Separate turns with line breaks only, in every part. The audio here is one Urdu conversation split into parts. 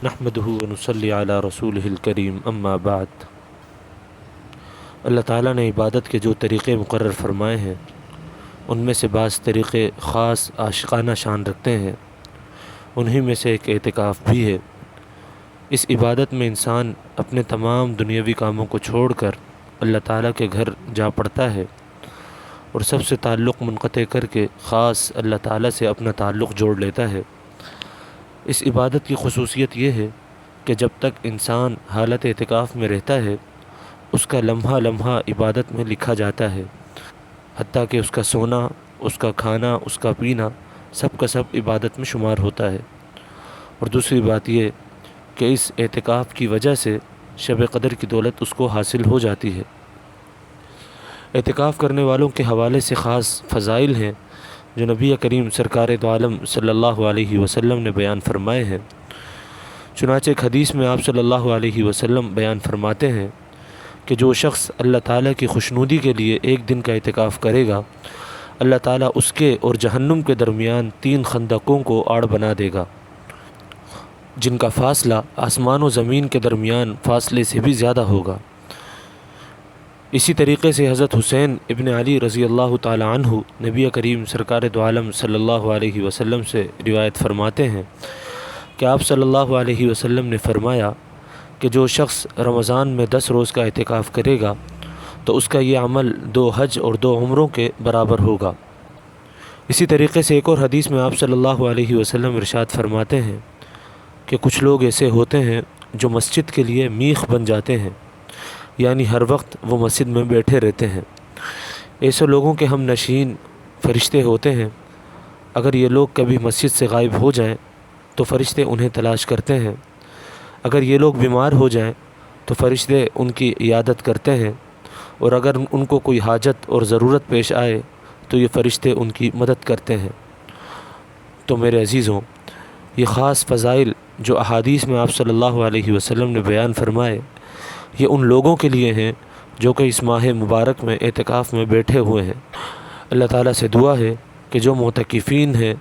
نحمده ونصلی علی رسولہ الکریم اما بعد۔ اللہ تعالیٰ نے عبادت کے جو طریقے مقرر فرمائے ہیں ان میں سے بعض طریقے خاص عاشقانہ شان رکھتے ہیں، انہی میں سے ایک اعتکاف بھی ہے۔ اس عبادت میں انسان اپنے تمام دنیاوی کاموں کو چھوڑ کر اللہ تعالیٰ کے گھر جا پڑتا ہے اور سب سے تعلق منقطع کر کے خاص اللہ تعالیٰ سے اپنا تعلق جوڑ لیتا ہے۔ اس عبادت کی خصوصیت یہ ہے کہ جب تک انسان حالت اعتکاف میں رہتا ہے اس کا لمحہ لمحہ عبادت میں لکھا جاتا ہے، حتیٰ کہ اس کا سونا، اس کا کھانا، اس کا پینا سب کا سب عبادت میں شمار ہوتا ہے۔ اور دوسری بات یہ کہ اس اعتکاف کی وجہ سے شب قدر کی دولت اس کو حاصل ہو جاتی ہے۔ اعتکاف کرنے والوں کے حوالے سے خاص فضائل ہیں جو نبی کریم سرکار دو عالم صلی اللہ علیہ وسلم نے بیان فرمائے ہیں۔ چنانچہ ایک حدیث میں آپ صلی اللہ علیہ وسلم بیان فرماتے ہیں کہ جو شخص اللہ تعالیٰ کی خوشنودی کے لیے ایک دن کا اعتکاف کرے گا، اللہ تعالیٰ اس کے اور جہنم کے درمیان 3 خندقوں کو آڑ بنا دے گا جن کا فاصلہ آسمان و زمین کے درمیان فاصلے سے بھی زیادہ ہوگا۔ اسی طریقے سے حضرت حسین ابن علی رضی اللہ تعالی عنہ نبی کریم سرکار دو عالم صلی اللہ علیہ وسلم سے روایت فرماتے ہیں کہ آپ صلی اللہ علیہ وسلم نے فرمایا کہ جو شخص رمضان میں 10 روز کا اعتکاف کرے گا تو اس کا یہ عمل 2 حج اور 2 عمروں کے برابر ہوگا۔ اسی طریقے سے ایک اور حدیث میں آپ صلی اللہ علیہ وسلم ارشاد فرماتے ہیں کہ کچھ لوگ ایسے ہوتے ہیں جو مسجد کے لیے میخ بن جاتے ہیں، یعنی ہر وقت وہ مسجد میں بیٹھے رہتے ہیں۔ ایسے لوگوں کے ہم نشین فرشتے ہوتے ہیں، اگر یہ لوگ کبھی مسجد سے غائب ہو جائیں تو فرشتے انہیں تلاش کرتے ہیں، اگر یہ لوگ بیمار ہو جائیں تو فرشتے ان کی عیادت کرتے ہیں، اور اگر ان کو کوئی حاجت اور ضرورت پیش آئے تو یہ فرشتے ان کی مدد کرتے ہیں۔ تو میرے عزیزوں، یہ خاص فضائل جو احادیث میں آپ صلی اللہ علیہ وسلم نے بیان فرمائے یہ ان لوگوں کے لیے ہیں جو کہ اس ماہ مبارک میں اعتکاف میں بیٹھے ہوئے ہیں۔ اللہ تعالیٰ سے دعا ہے کہ جو معتکفین ہیں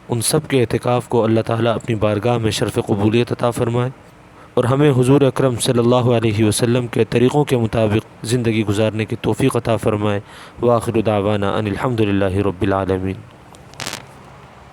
ان سب کے اعتکاف کو اللہ تعالیٰ اپنی بارگاہ میں شرف قبولیت عطا فرمائے اور ہمیں حضور اکرم صلی اللہ علیہ وسلم کے طریقوں کے مطابق زندگی گزارنے کی توفیق عطا فرمائے۔ وآخر دعوانا ان الحمد للہ رب العالمین۔